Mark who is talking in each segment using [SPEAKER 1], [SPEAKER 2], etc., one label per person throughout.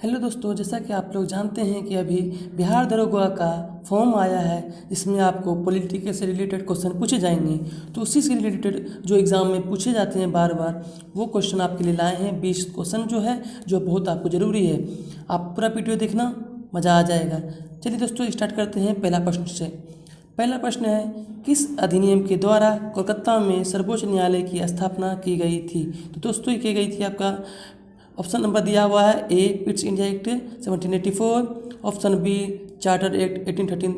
[SPEAKER 1] Hello दोस्तों, जैसा कि आप लोग जानते हैं कि अभी बिहार दरोगा का फॉर्म आया है जिसमें आपको पॉलिटिकल से रिलेटेड क्वेश्चन पूछे जाएंगे। तो उसी से रिलेटेड जो एग्ज़ाम में पूछे जाते हैं बार बार, वो क्वेश्चन आपके लिए लाए हैं। 20 क्वेश्चन जो है जो बहुत आपको ज़रूरी है। आप पूरा वीडियो देखना, मज़ा आ जाएगा। चलिए दोस्तों स्टार्ट करते हैं पहला प्रश्न से। पहला प्रश्न है, किस अधिनियम के द्वारा कोलकाता में सर्वोच्च न्यायालय की स्थापना की गई थी? तो दोस्तों ये की गई थी, आपका ऑप्शन नंबर दिया हुआ है A Pitt's India act 1784, option B charter act 1813,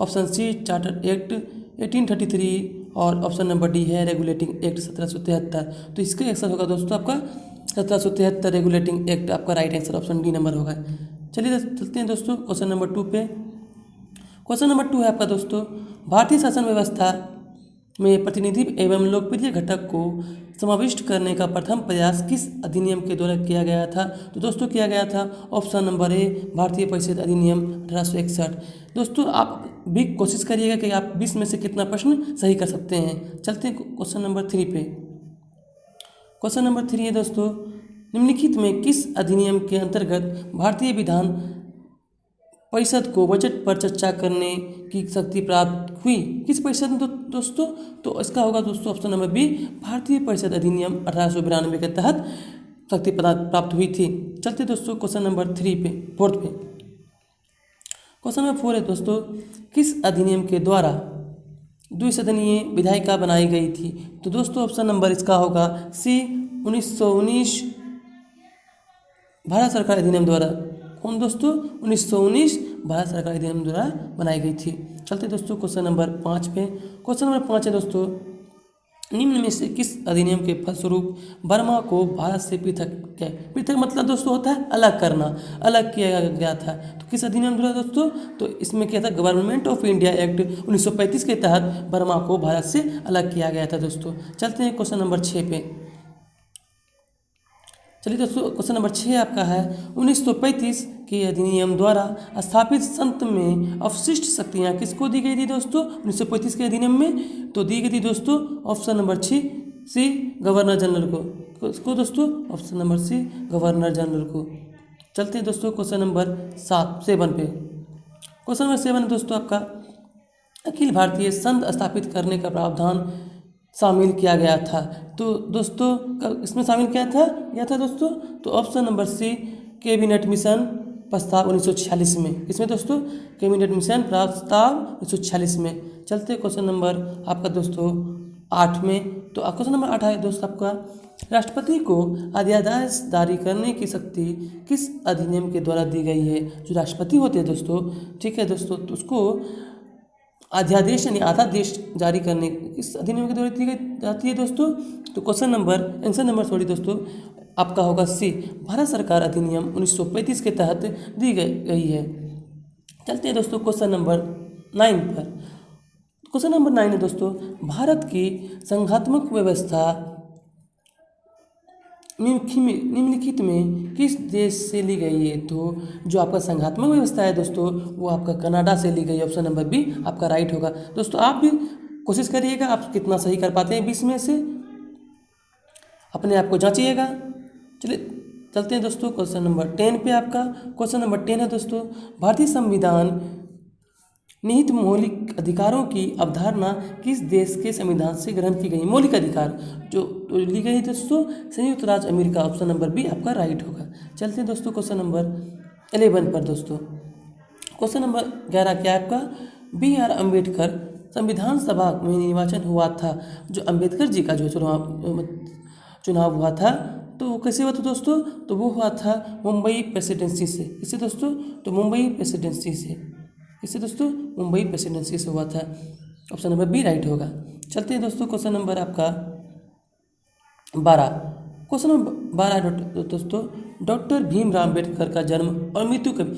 [SPEAKER 1] option C charter act 1833 और ऑप्शन नंबर डी है रेगुलेटिंग एक्ट 1773। तो इसका आंसर होगा दोस्तों आपका 1773 रेगुलेटिंग एक्ट, आपका right answer option D number होगा। चलिए चलते हैं दोस्तों क्वेश्चन नंबर 2 पे। क्वेश्चन नंबर 2 है आपका दोस्तों, भारतीय शासन व्यवस्था में प्रतिनिधि एवं लोकप्रिय घटक को समाविष्ट करने का प्रथम प्रयास किस अधिनियम के द्वारा किया गया था? तो दोस्तों किया गया था ऑप्शन नंबर ए भारतीय परिषद अधिनियम 1861। दोस्तों आप भी कोशिश करिएगा कि आप 20 में से कितना प्रश्न सही कर सकते हैं। चलते हैं क्वेश्चन नंबर 3 पे। क्वेश्चन नंबर 3 है दोस्तों, निम्नलिखित में किस अधिनियम के अंतर्गत भारतीय विधान परिषद को बजट पर चर्चा करने की शक्ति प्राप्त हुई? किस परिषद में दोस्तों? तो इसका होगा दोस्तों ऑप्शन नंबर बी भारतीय परिषद अधिनियम 1892 के तहत शक्ति प्राप्त हुई थी। चलते दोस्तों क्वेश्चन नंबर 4 पे। क्वेश्चन नंबर 4 है दोस्तों, किस अधिनियम के द्वारा द्विसदनीय विधायिका बनाई गई थी? तो दोस्तों ऑप्शन नंबर इसका होगा सी 1919 भारत सरकार अधिनियम द्वारा। कौन दोस्तों? 1919 भारत सरकार अधिनियम द्वारा बनाई गई थी। चलते दोस्तों क्वेश्चन नंबर 5 पे। क्वेश्चन नंबर 5 है दोस्तों, निम्न में से किस अधिनियम के फलस्वरूप बर्मा को भारत से पृथक मतलब दोस्तों होता है अलग करना, अलग किया गया था? तो किस अधिनियम द्वारा दोस्तों? तो इसमें क्या था, गवर्नमेंट ऑफ इंडिया एक्ट 1935 के तहत बर्मा को भारत से अलग किया गया था दोस्तों। चलते हैं क्वेश्चन नंबर 6 पे। चलिए दोस्तों क्वेश्चन नंबर 6 आपका है, 1935 के अधिनियम द्वारा स्थापित संघ में अवशिष्ट शक्तियाँ किसको दी गई थी दोस्तों? 1935 के अधिनियम में तो दी गई थी दोस्तों option number C governor general को। इसको दोस्तों option number C governor general को। चलते हैं दोस्तों क्वेश्चन नंबर 7 पे। क्वेश्चन नंबर 7 है दोस्तों आपका, अखिल भारतीय संघ स्थापित करने का प्रावधान शामिल किया गया था? तो दोस्तों इसमें शामिल क्या था दोस्तों? तो option number C cabinet mission प्रस्ताव 1946 में। इसमें दोस्तों कैबिनेट मिशन प्रस्ताव 1946 में। चलते क्वेश्चन नंबर आपका दोस्तों 8 में। तो क्वेश्चन नंबर 8 है दोस्तों आपका, राष्ट्रपति को अध्यादेश जारी करने की शक्ति किस अधिनियम के द्वारा दी गई है? जो राष्ट्रपति होते हैं दोस्तों, ठीक है दोस्तों, तो उसको अध्यादेश यानी अध्यादेश जारी करने किस अधिनियम के द्वारा दी जाती है दोस्तों? तो आंसर नंबर दोस्तों आपका होगा सी भारत सरकार अधिनियम 1935 के तहत दी गई है। चलते हैं दोस्तों क्वेश्चन नंबर 9 पर। क्वेश्चन नंबर 9 है दोस्तों, भारत की संघात्मक व्यवस्था निम्नलिखित में किस देश से ली गई है? तो जो आपका संघात्मक व्यवस्था है दोस्तों वो आपका कनाडा से ली गई है। ऑप्शन नंबर बी आपका राइट होगा। दोस्तों आप भी कोशिश करिएगा आप कितना सही कर पाते हैं 20 में से, अपने आप को जांचिएगा। चलिए चलते हैं दोस्तों क्वेश्चन नंबर 10 पे। आपका क्वेश्चन नंबर 10 है दोस्तों, भारतीय संविधान निहित मौलिक अधिकारों की अवधारणा किस देश के संविधान से ग्रहण की गई? मौलिक अधिकार जो ली गई दोस्तों संयुक्त राज्य अमेरिका। ऑप्शन नंबर बी आपका राइट होगा। चलते हैं दोस्तों क्वेश्चन नंबर 11 पर दोस्तों। क्वेश्चन नंबर 11 क्या आपका, B.R. अम्बेडकर संविधान सभा में निर्वाचन हुआ था। जो अम्बेडकर जी का जो चुनाव हुआ था तो वो कैसे हुआ था दोस्तों? तो वो हुआ था मुंबई प्रेसिडेंसी से। किससे दोस्तों? तो मुंबई प्रेसिडेंसी से। इससे दोस्तों मुंबई प्रेसिडेंसी से हुआ था। ऑप्शन नंबर बी राइट होगा। चलते हैं दोस्तों क्वेश्चन नंबर आपका 12। क्वेश्चन नंबर 12 दोस्तों, डॉक्टर भीमराव अम्बेडकर का जन्म और मृत्यु कब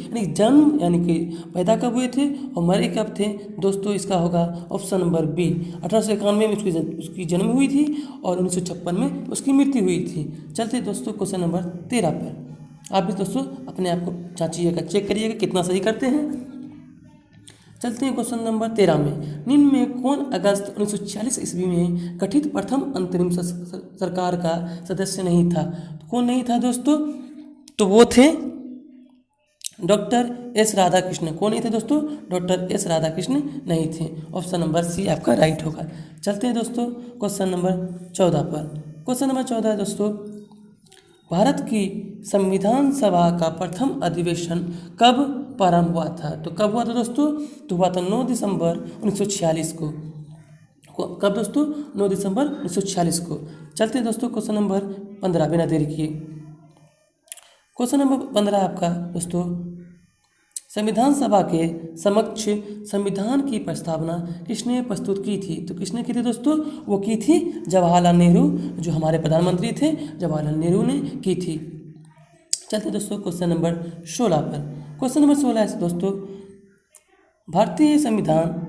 [SPEAKER 1] यानी कि पैदा कब हुए थे और मरे कब थे दोस्तों? इसका होगा ऑप्शन नंबर बी 1891 में उसकी जन्म हुई थी और 1956 में उसकी मृत्यु हुई थी। चलते हैं दोस्तों क्वेश्चन नंबर 13 पर। आप भी दोस्तों अपने आप को जांचिएगा, चेक करिएगा कितना सही करते हैं। चलते हैं क्वेश्चन नंबर 13 में, निम्न में कौन अगस्त 1940 ईस्वी में गठित प्रथम अंतरिम सरकार का सदस्य नहीं था? तो कौन नहीं था दोस्तों? तो वो थे डॉक्टर एस राधाकृष्ण कौन नहीं थे दोस्तों? डॉक्टर एस राधाकृष्ण नहीं थे। ऑप्शन नंबर सी आपका राइट होगा। चलते हैं दोस्तों क्वेश्चन नंबर 14 पर। क्वेश्चन नंबर 14 है दोस्तों, भारत की संविधान सभा का प्रथम अधिवेशन कब प्रारंभ हुआ था? तो कब हुआ था दोस्तों? तो हुआ था 9 दिसंबर 1946 को। कब दोस्तों? 9 दिसंबर 1946 को। चलते हैं दोस्तों क्वेश्चन नंबर 15 बिना देरी किए। क्वेश्चन नंबर 15 आपका दोस्तों, संविधान सभा के समक्ष संविधान की प्रस्तावना किसने प्रस्तुत की थी? तो किसने की थी दोस्तों? वो की थी जवाहरलाल नेहरू, जो हमारे प्रधानमंत्री थे, जवाहरलाल नेहरू ने की थी। चलते दोस्तों क्वेश्चन नंबर 16 पर। क्वेश्चन नंबर 16 है दोस्तों, भारतीय संविधान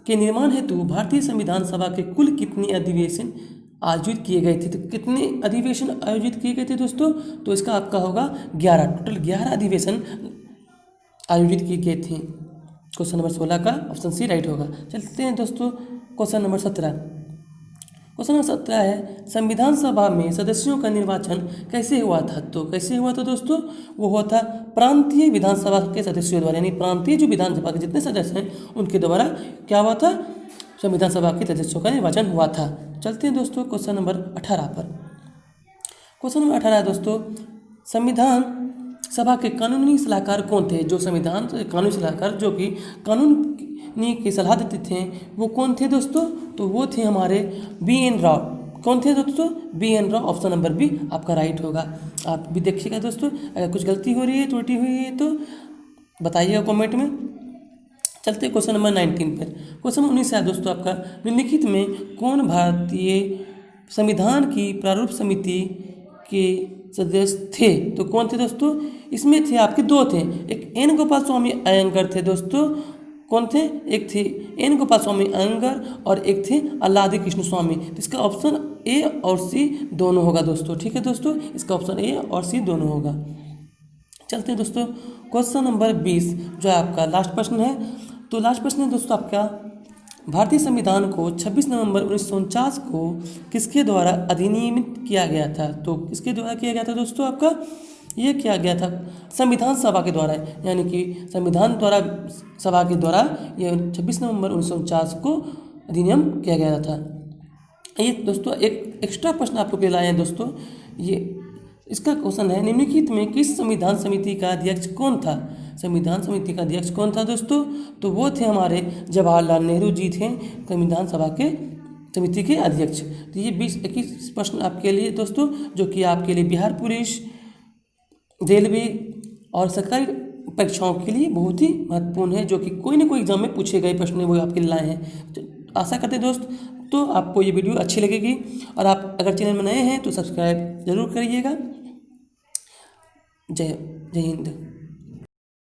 [SPEAKER 1] के निर्माण हेतु भारतीय संविधान सभा के कुल कितने अधिवेशन आयोजित किए गए थे? तो कितने अधिवेशन आयोजित किए गए थे दोस्तों? तो इसका आपका होगा 11, टोटल 11 अधिवेशन आयोजित किए गए थे। क्वेश्चन नंबर 16 का ऑप्शन सी राइट होगा। चलते हैं दोस्तों क्वेश्चन नंबर 17। क्वेश्चन नंबर 17 है, संविधान सभा में सदस्यों का निर्वाचन कैसे हुआ था? तो कैसे हुआ था दोस्तों? वो हुआ था प्रांतीय विधानसभा के सदस्यों द्वारा, यानी प्रांतीय जो विधानसभा के जितने सदस्य हैं उनके द्वारा क्या हुआ था? संविधान सभा के सदस्यों का निर्वाचन हुआ था। चलते हैं दोस्तों क्वेश्चन नंबर 18 पर। क्वेश्चन नंबर 18 है दोस्तों, संविधान सभा के कानूनी सलाहकार कौन थे? जो संविधान कानूनी सलाहकार जो कि कानूनी की सलाह देते थे वो कौन थे दोस्तों? तो वो थे हमारे BN राव। कौन थे दोस्तों? BN राव। ऑप्शन नंबर बी आपका राइट होगा। आप भी देखिएगा दोस्तों, अगर कुछ गलती हो रही है, त्रुटि हुई है तो बताइएगा कमेंट में। चलते क्वेश्चन नंबर 19 पर। क्वेश्चन 19 है दोस्तों आपका, निम्नलिखित में कौन भारतीय संविधान की प्रारूप समिति के सदस्य थे? तो कौन थे दोस्तों? इसमें थे आपके 2 थे, एक N गोपाल स्वामी अयंगर थे दोस्तों। कौन थे? एक थे N गोपाल स्वामी अयंगर और एक थे अल्लादी कृष्ण स्वामी। तो इसका ऑप्शन ए और सी दोनों होगा दोस्तों। ठीक है दोस्तों, इसका ऑप्शन ए और सी दोनों होगा। चलते हैं दोस्तों क्वेश्चन नंबर 20 जो आपका लास्ट प्रश्न है। तो लास्ट प्रश्न है दोस्तों आपका, भारतीय संविधान को 26 नवंबर 1949 को किसके द्वारा अधिनियमित किया गया था? तो किसके द्वारा किया गया था दोस्तों? आपका ये किया गया था संविधान सभा के द्वारा, यानी कि संविधान द्वारा सभा के द्वारा ये 26 नवंबर 1949 को अधिनियम किया गया था। ये दोस्तों एक एक्स्ट्रा प्रश्न आप लोग के लिए लाए हैं दोस्तों। ये इसका क्वेश्चन है, निम्नलिखित में किस संविधान समिति का अध्यक्ष कौन था? संविधान समिति का अध्यक्ष कौन था दोस्तों? तो वो थे हमारे जवाहरलाल नेहरू जी थे संविधान सभा के समिति के अध्यक्ष। तो ये 20-21 प्रश्न आपके लिए दोस्तों, जो कि आपके लिए बिहार पुलिस, रेलवे और सरकारी परीक्षाओं के लिए बहुत ही महत्वपूर्ण है, जो कि कोई ना कोई एग्जाम में पूछे गए प्रश्न वो आपके लिए लाए हैं। तो आशा करते हैं दोस्त तो आपको ये वीडियो अच्छी लगेगी, और आप अगर चैनल में नए हैं तो सब्सक्राइब जरूर करिएगा। जय हिंद।